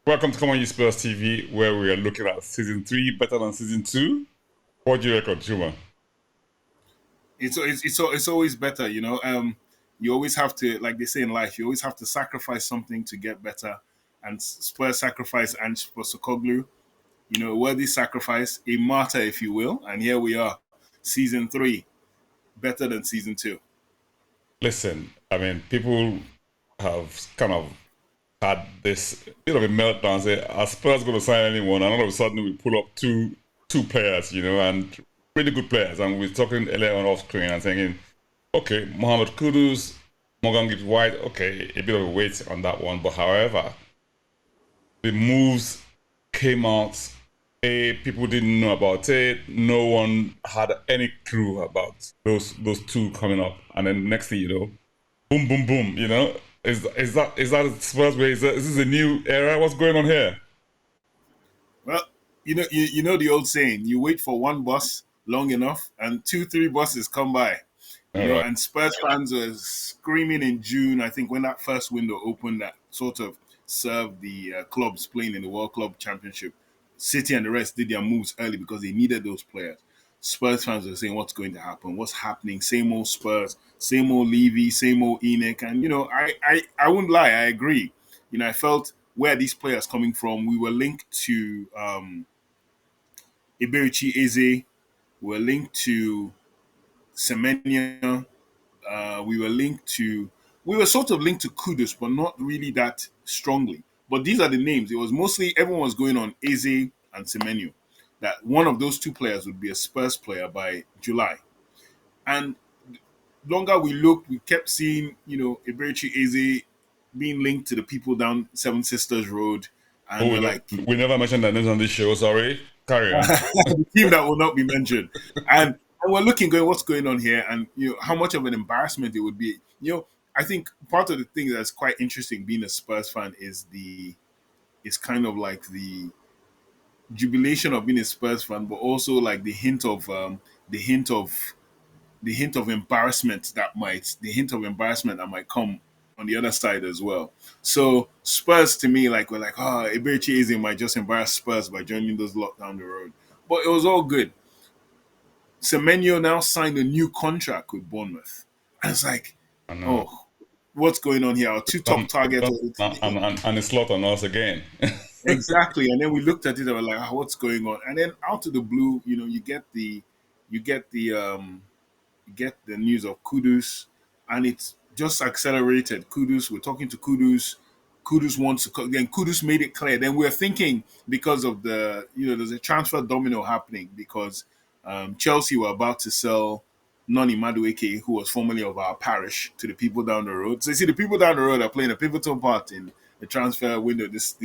Welcome to Come On You Spurs TV, where we are looking at season 3 better than season 2. What do you reckon, Chuma? It's always better, you know. You always have to, like they say in life, you always have to sacrifice something to get better. And Spurs sacrifice Ange Postecoglou, you know, a worthy sacrifice, a martyr, if you will. And here we are, season 3, better than season 2. Listen, I mean, people have kind of had this bit of a meltdown. Say, are Spurs going to sign anyone? And all of a sudden, we pull up two players, and really good players. And we're talking earlier on off screen and thinking, okay, Mohammed Kudus, Morgan Gibbs-White, okay, a bit of a weight on that one. But however, the moves came out. People didn't know about it. No one had any clue about those two coming up. And then next thing you know, boom, boom, boom. Is that Spurs way? Is this a new era? What's going on here? Well, you know the old saying: you wait for one bus long enough, and 2, 3 buses come by. All right. And Spurs fans were screaming in June, I think, when that first window opened, that sort of served the clubs playing in the World Club Championship. City and the rest did their moves early because they needed those players. Spurs fans were saying, what's going to happen? What's happening? Same old Spurs, same old Levy, same old Enoch. And, I wouldn't lie. I agree. I felt where these players coming from, we were linked to Iberichi Eze. We were linked to Semenya. We were sort of linked to Kudus, but not really that strongly. But these are the names. It was mostly everyone was going on Eze and Semenyo. That one of those two players would be a Spurs player by July. And longer we looked, we kept seeing, Iberichi Eze being linked to the people down Seven Sisters Road. And we never mentioned that names on this show, sorry. Carry on. The team that will not be mentioned. And we're going, what's going on here? And, how much of an embarrassment it would be. I think part of the thing that's quite interesting being a Spurs fan is kind of like the jubilation of being a Spurs fan, but also like the hint of embarrassment that might come on the other side as well. So Spurs to me, like we're like, Iberichi Eze might just embarrass Spurs by joining those lot down the road. But it was all good. Semenyo now signed a new contract with Bournemouth. And it's like, what's going on here? Our two top targets. And it's slot on us again. Exactly. And then we looked at it and we're like, what's going on? And then out of the blue, you get the news of Kudus, and it's just accelerated. Kudus, we're talking to Kudus. Kudus wants to again. Kudus made it clear. Then we're thinking because of there's a transfer domino happening because Chelsea were about to sell Noni Madueke, who was formerly of our parish, to the people down the road. So you see, the people down the road are playing a pivotal part in the transfer window this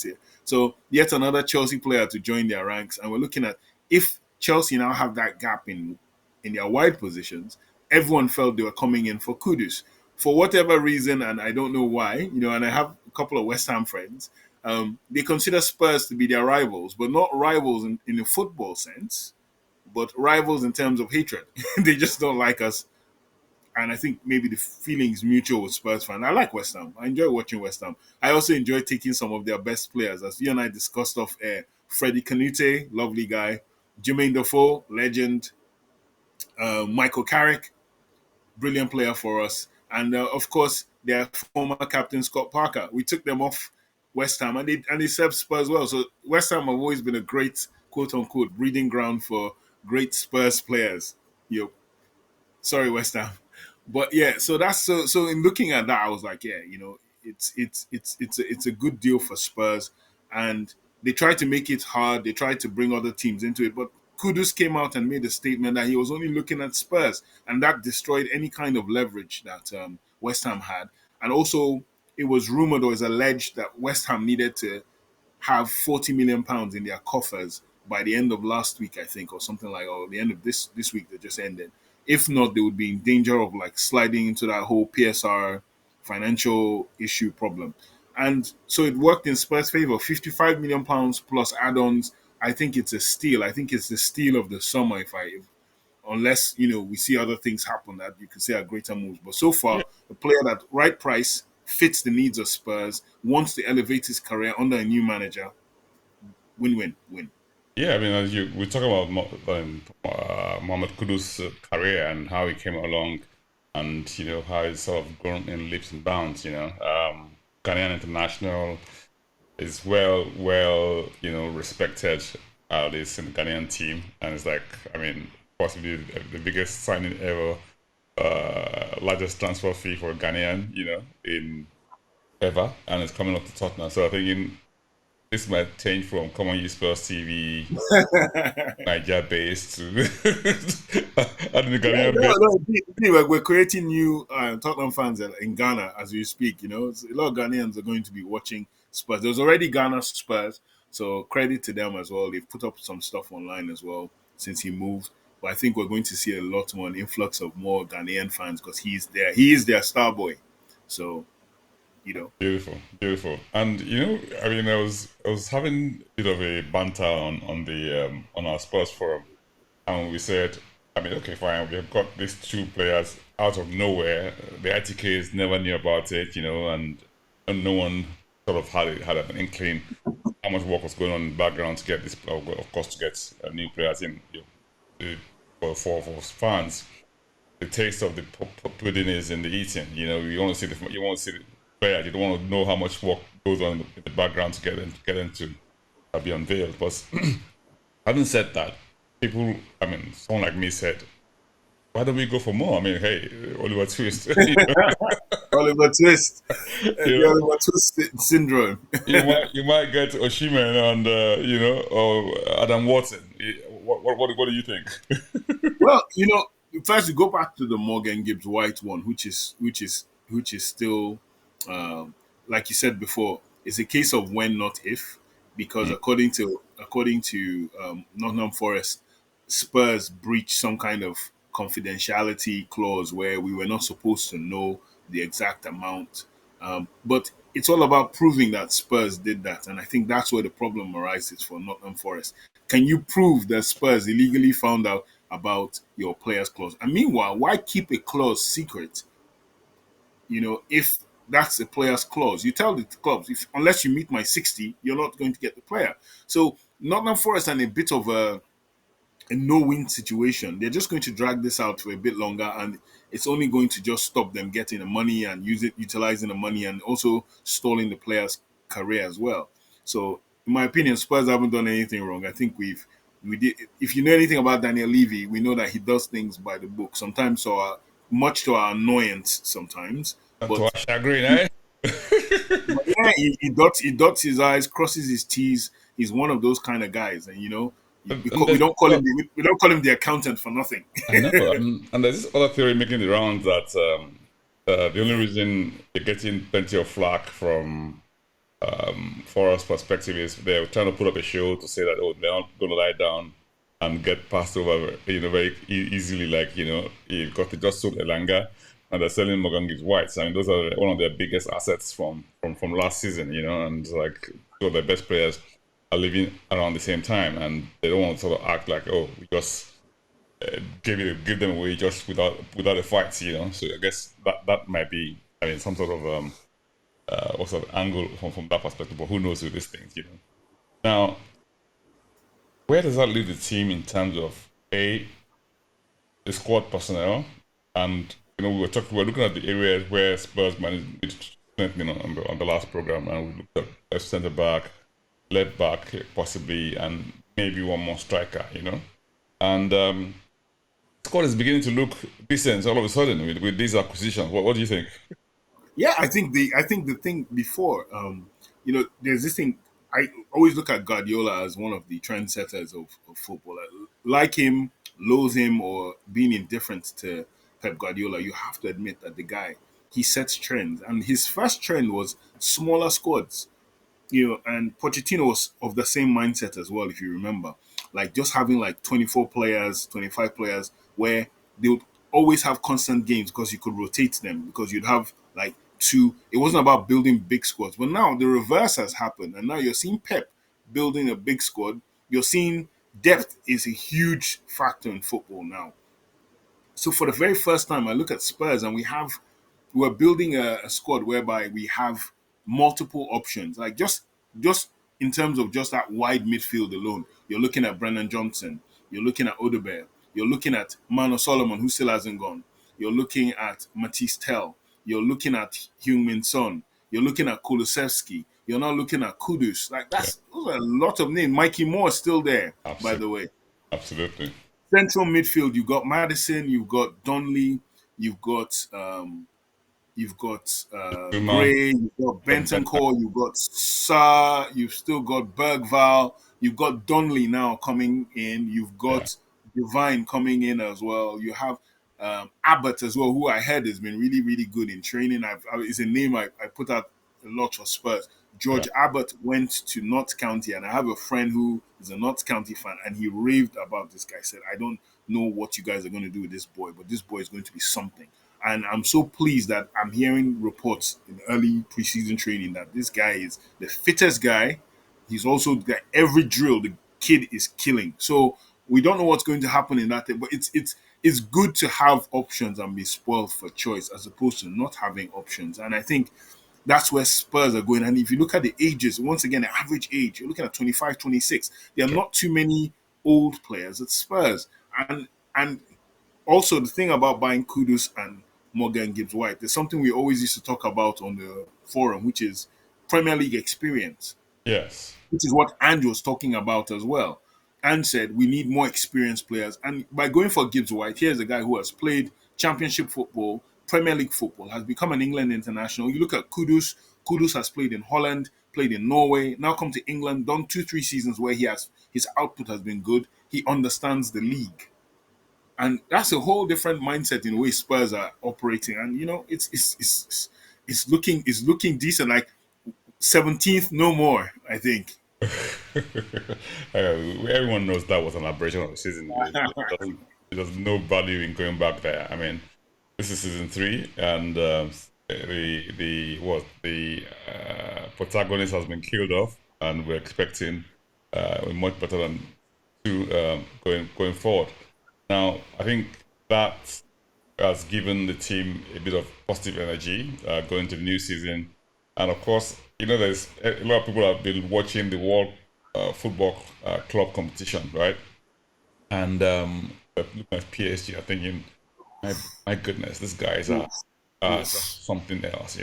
year. So yet another Chelsea player to join their ranks, and we're looking at if Chelsea now have that gap in their wide positions. Everyone felt they were coming in for Kudus for whatever reason, and I don't know why. And I have a couple of West Ham friends. They consider Spurs to be their rivals, but not rivals in the football sense, but rivals in terms of hatred. They just don't like us. And I think maybe the feeling is mutual with Spurs fans. I like West Ham. I enjoy watching West Ham. I also enjoy taking some of their best players. As you and I discussed off air, Freddie Canute, lovely guy. Jermaine Defoe, legend. Michael Carrick, brilliant player for us. And of course, their former captain, Scott Parker. We took them off West Ham and they served Spurs well. So West Ham have always been a great, quote unquote, breeding ground for great Spurs players. Sorry, West Ham. But yeah, so that's so in looking at that, I was like, yeah, it's a good deal for Spurs. And they tried to make it hard. They tried to bring other teams into it. But Kudus came out and made a statement that he was only looking at Spurs. And that destroyed any kind of leverage that West Ham had. And also, it was rumored or was alleged that West Ham needed to have £40 million in their coffers by the end of last week, I think, or something like, or the end of this week that just ended. If not, they would be in danger of like sliding into that whole PSR financial issue problem. And so it worked in Spurs' favor. £55 million plus add-ons. I think it's a steal. I think it's the steal of the summer unless, we see other things happen that you could say are greater moves. But so far, the player at right price, fits the needs of Spurs, wants to elevate his career under a new manager. Win, win, win. Yeah, I mean, as we talk about Mohammed Kudus' career and how he came along, and how he's sort of grown in leaps and bounds. Ghanaian international is well respected at least in the Ghanaian team, and it's like, I mean, possibly the biggest signing ever, largest transfer fee for a Ghanaian, in ever, and it's coming up to Tottenham. So I think this might change from common use Spurs TV Niger based to I think the Yeah, Ghanaian no, based. no. We're creating new Tottenham fans in Ghana as we speak. A lot of Ghanaians are going to be watching Spurs. There's already Ghana Spurs, so credit to them as well. They've put up some stuff online as well since he moved. But I think we're going to see a lot more an influx of more Ghanaian fans because he's there. He is their star boy. So Beautiful, beautiful. And I mean, I was having a bit of a banter on the on our Spurs forum, and we said, I mean, okay, fine, we have got these two players out of nowhere. The ITKs never knew about it, and no one sort of had an inkling how much work was going on in the background to get this, of course, to get new players in. For fans, the taste of the pudding is in the eating. You want to see the player. You don't want to know how much work goes on in the background to get into be unveiled. But having said that, people, I mean, someone like me said, why don't we go for more? I mean, hey, Oliver Twist, Oliver Twist, you the know, Oliver Twist syndrome. you might get Oshiman and or Adam Watson. What do you think? Well, first we go back to the Morgan Gibbs-White one, which is still, um, like you said before, it's a case of when, not if, because Mm, according to Nottingham Forest, Spurs breached some kind of confidentiality clause where we were not supposed to know the exact amount. But it's all about proving that Spurs did that, and I think that's where the problem arises for Nottingham Forest. Can you prove that Spurs illegally found out about your player's clause? And meanwhile, why keep a clause secret? If that's a player's clause, you tell the clubs, if unless you meet my 60, you're not going to get the player. So Nottingham Forest are in a bit of a no-win situation. They're just going to drag this out for a bit longer, and it's only going to just stop them getting the money and utilizing the money, and also stalling the player's career as well. So, in my opinion, Spurs haven't done anything wrong. I think we did. If you know anything about Daniel Levy, we know that he does things by the book. Sometimes, much to our annoyance, sometimes, and to our but chagrin, eh? yeah, he dots his I's, crosses his T's. He's one of those kind of guys, and And we there's don't call him we don't call him the accountant for nothing. I know, and there's this other theory making the rounds that the only reason you're getting plenty of flack from Forest perspective is they're trying to put up a show to say that, oh, they're not going to lie down and get passed over very easily, like you've got to just sold Elanga and they're selling Morgan Gibbs-White. I mean, those are one of their biggest assets from last season, and like two of their best players are living around the same time, and they don't want to sort of act like, oh, we just give them away just without a fight, So I guess that might be, I mean, some sort of also angle from that perspective, but who knows with these things. Now, where does that leave the team in terms of the squad personnel, and we were looking at the areas where Spurs managed strengthening on the last program, and we looked at left centre back, left back possibly, and maybe one more striker. And squad is beginning to look decent all of a sudden with these acquisitions. What do you think? Yeah, I think the thing before, there's this thing. I always look at Guardiola as one of the trendsetters of football. Like him, loathe him, or being indifferent to Pep Guardiola, you have to admit that the guy, he sets trends, and his first trend was smaller squads. And Pochettino was of the same mindset as well, if you remember. Like just having like 24 players, 25 players, where they would always have constant games because you could rotate them, because you'd have like two. It wasn't about building big squads. But now the reverse has happened. And now you're seeing Pep building a big squad. You're seeing depth is a huge factor in football now. So for the very first time, I look at Spurs and we have we're building a squad whereby we have multiple options. Like just in terms of just that wide midfield alone, you're looking at Brennan Johnson, you're looking at Odebear, you're looking at Mano Solomon, who still hasn't gone. You're looking at Matisse Tell. You're looking at Heung-Min Son. You're looking at Kulusevski. You're not looking at Kudus. Like Yeah. those are a lot of names. Mikey Moore is still there, by Absolutely. the way. Absolutely. Central midfield, you've got Madison, you've got Donnelly, you've got Zuma, Gray, you've got Benton. Bentancur, you've got Sa, you've still got Bergval, you've got Donnelly now coming in, you've Yeah. got Divine coming in as well. You have Abbott as well, who I heard has been really, really good in training. It's a name I put out a lot for Spurs. Yeah. George Abbott went to Notts County, and I have a friend who is a Notts County fan, and he raved about this guy. Said, "I don't know what you guys are going to do with this boy, but this boy is going to be something." And I'm so pleased that I'm hearing reports in early preseason training that this guy is the fittest guy. He's also got every drill the kid is killing. So we don't know what's going to happen in that thing, but it's good to have options and be spoiled for choice as opposed to not having options. And I think that's where Spurs are going. And if you look at the ages, once again, the average age, you're looking at 25, 26. There are Sure. not too many old players at Spurs. And also the thing about buying Kudus and Morgan Gibbs-White, there's something we always used to talk about on the forum, which is Premier League experience, Yes. which is what Ange was talking about as well. Ange said we need more experienced players. And by going for Gibbs-White, here's a guy who has played championship football, Premier League football, has become an England international. You look at Kudus, Kudus has played in Holland, played in Norway, now come to England, done 2-3 seasons where his output has been good. He understands the league. And that's a whole different mindset in the way Spurs are operating. And it's looking decent. Like 17th, no more. I think. Everyone knows that was an aberration of the season. There's no value in going back there. I mean, this is season three, and the protagonist has been killed off, and we're expecting much better than two going forward. Now, I think that has given the team a bit of positive energy going to the new season. And of course, there's a lot of people have been watching the World Football Club competition, right? And looking at PSG, I'm thinking, my, my goodness, these guys are Oof. just Oof. something else.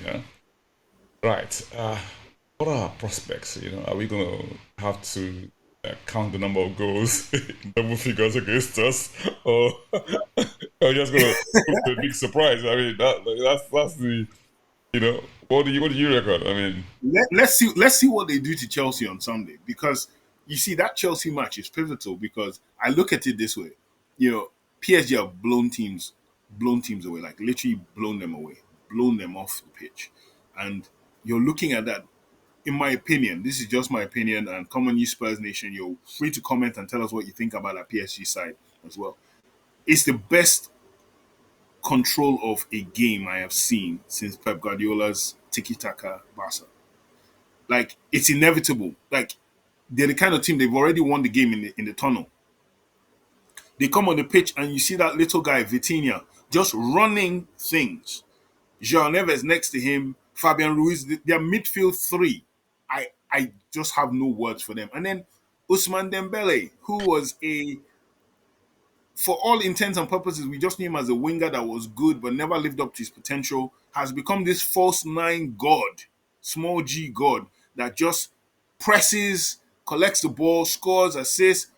Right. What are our prospects? Are we going to have to count the number of goals in double figures against us, or are we just going to look for a big surprise? I mean, that's the what do you reckon? I mean, Let's see what they do to Chelsea on Sunday, because you see that Chelsea match is pivotal, because I look at it this way. PSG have blown teams away, like literally blown them away, blown them off the pitch. And you're looking at that, in my opinion, this is just my opinion, and come on, you Spurs Nation, you're free to comment and tell us what you think about that PSG side as well. It's the best control of a game I have seen since Pep Guardiola's Tiki Taka Barca. Like, it's inevitable. Like, they're the kind of team, they've already won the game in the tunnel. They come on the pitch and you see that little guy, Vitinha, just running things. Jean Neves next to him, Fabian Ruiz, their midfield three. I just have no words for them. And then Usman Dembele, who was for all intents and purposes, we just knew him as a winger that was good but never lived up to his potential, has become this false nine god, small g god, that just presses, collects the ball, scores, assists.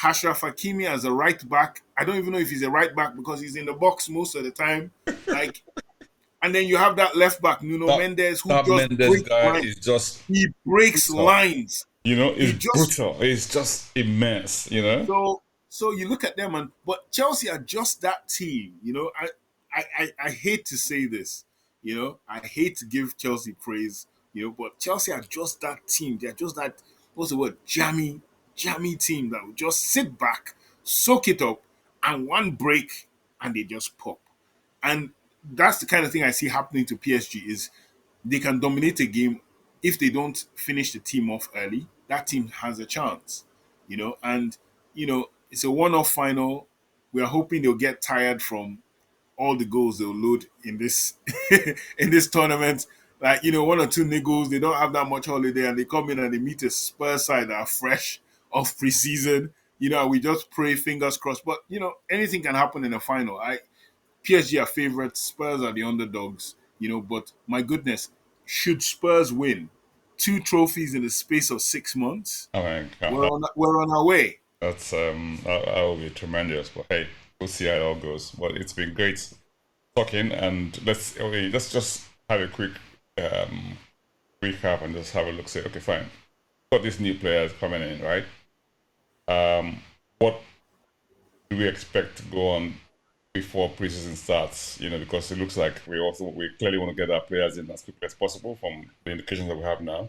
Ashraf Hakimi as a right back. I don't even know if he's a right back because he's in the box most of the time. Like, and then you have that left back, Nuno that Mendes, who that just Mendes breaks guy lines. is just He breaks brutal. lines. It's He just brutal. It's just immense. so you look at them, but Chelsea are just that team. I hate to say this. I hate to give Chelsea praise. But Chelsea are just that team. They're just that, what's the word, jammy team that will just sit back, soak it up, and one break and they just pop. And that's the kind of thing I see happening to PSG is they can dominate a game. If they don't finish the team off early, that team has a chance. And it's a one-off final. We are hoping they'll get tired from all the goals they'll load in this in this tournament. Like, one or two niggles, they don't have that much holiday, and they come in and they meet a Spurs side that are fresh off preseason. And we just pray, fingers crossed. But anything can happen in a final. PSG are favorites, Spurs are the underdogs. But my goodness, should Spurs win two trophies in the space of 6 months, I mean, we're on our way. that will be tremendous. But hey, we'll see how it all goes. But it's been great talking, and let's just have a quick recap and just have a look. Say, okay, fine. Got these new players coming in, right? What do we expect to go on before preseason starts? Because it looks like we clearly want to get our players in as quickly as possible from the indications that we have now.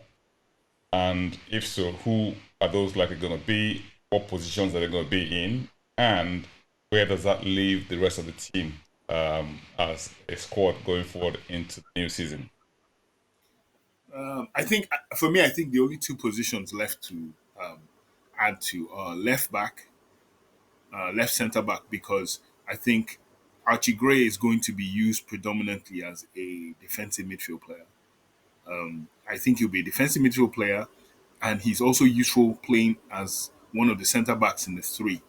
And if so, who are those likely going to be? What positions are they going to be in? And where does that leave the rest of the team as a squad going forward into the new season? I think for me, I think the only two positions left to add to left back, left centre back, because I think Archie Gray is going to be used predominantly as a defensive midfield player. I think he'll be a defensive midfield player, and he's also useful playing as one of the centre backs in the three.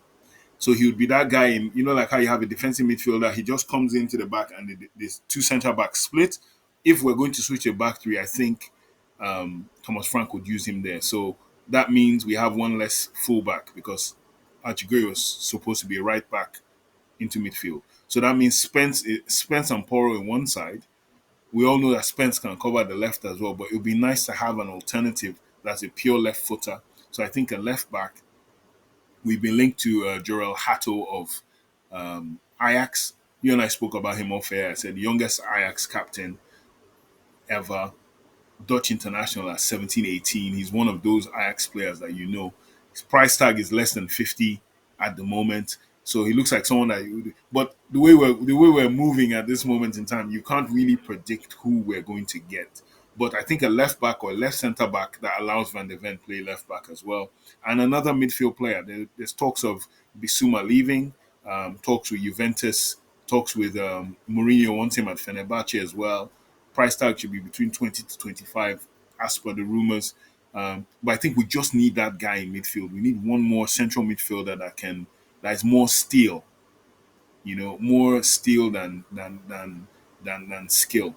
So he would be that guy in, like how you have a defensive midfielder, he just comes into the back and there's two centre backs split. If we're going to switch a back three, I think Thomas Frank would use him there. So that means we have one less fullback because Archie Gray was supposed to be a right back into midfield. So that means Spence and Porro in one side. We all know that Spence can cover the left as well, but it would be nice to have an alternative that's a pure left footer. So I think a left back. We've been linked to Jorel Hato of Ajax. You and I spoke about him off air. I said the youngest Ajax captain ever, Dutch international at 17, 18. He's one of those Ajax players that his price tag is less than 50 at the moment. So he looks like someone that but the way we're moving at this moment in time, you can't really predict who we're going to get. But I think a left back or a left centre back that allows Van de Ven play left back as well. And another midfield player. There's talks of Bissouma leaving, talks with Juventus, talks with Mourinho wants him at Fenerbahce as well. Price tag should be between 20 to 25 as per the rumours. But I think we just need that guy in midfield. We need one more central midfielder that is more steel, more steel than skill.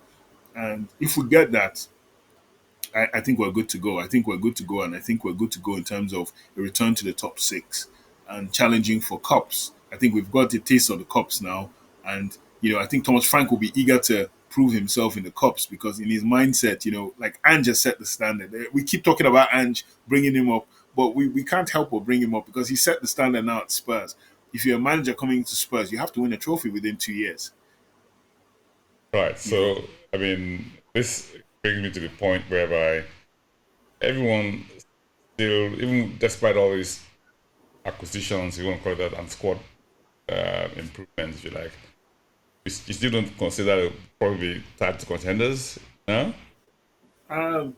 And if we get that, I think we're good to go. I think we're good to go, and I think we're good to go in terms of a return to the top six and challenging for cups. I think we've got a taste of the cups now, and I think Thomas Frank will be eager to prove himself in the cups because in his mindset, like Ange has set the standard. We keep talking about Ange bringing him up, but we can't help but bring him up because he set the standard now at Spurs. If you're a manager coming into Spurs, you have to win a trophy within 2 years. Right. You know, So, I mean, this brings me to the point whereby everyone still, even despite all these acquisitions, you want to call it that, and squad improvements, if you like, you still don't consider it probably tied to contenders, no? um,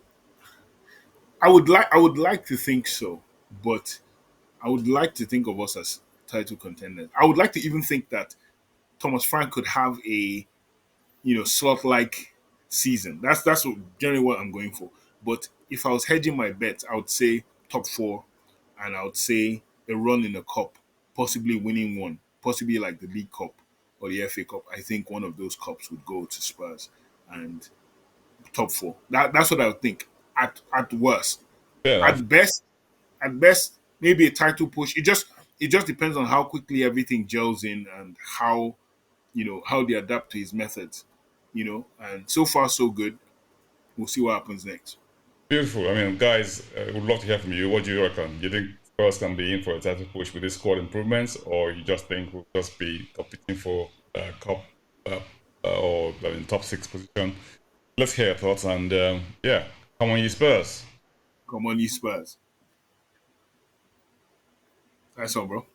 I would like to think so, but I would like to think of us as title contenders. I would like to even think that Thomas Frank could have a slot like season. That's generally what I'm going for. But if I was hedging my bet, I would say top four, and I would say a run in the cup, possibly winning one, possibly like the League Cup or the FA Cup. I think one of those cups would go to Spurs and top four. That's what I would think. At worst, Fair enough. at best, maybe a title push. It just depends on how quickly everything gels in and how they adapt to his methods. And so far so good. We'll see what happens next. Beautiful. I mean, guys, would love to hear from you. What do you reckon? Do you think Spurs can be in for a title push with this squad improvements, or you just think we'll just be competing for cup or in top six position? Let's hear your thoughts, and yeah, come on, you Spurs. Come on, you Spurs. That's all, bro.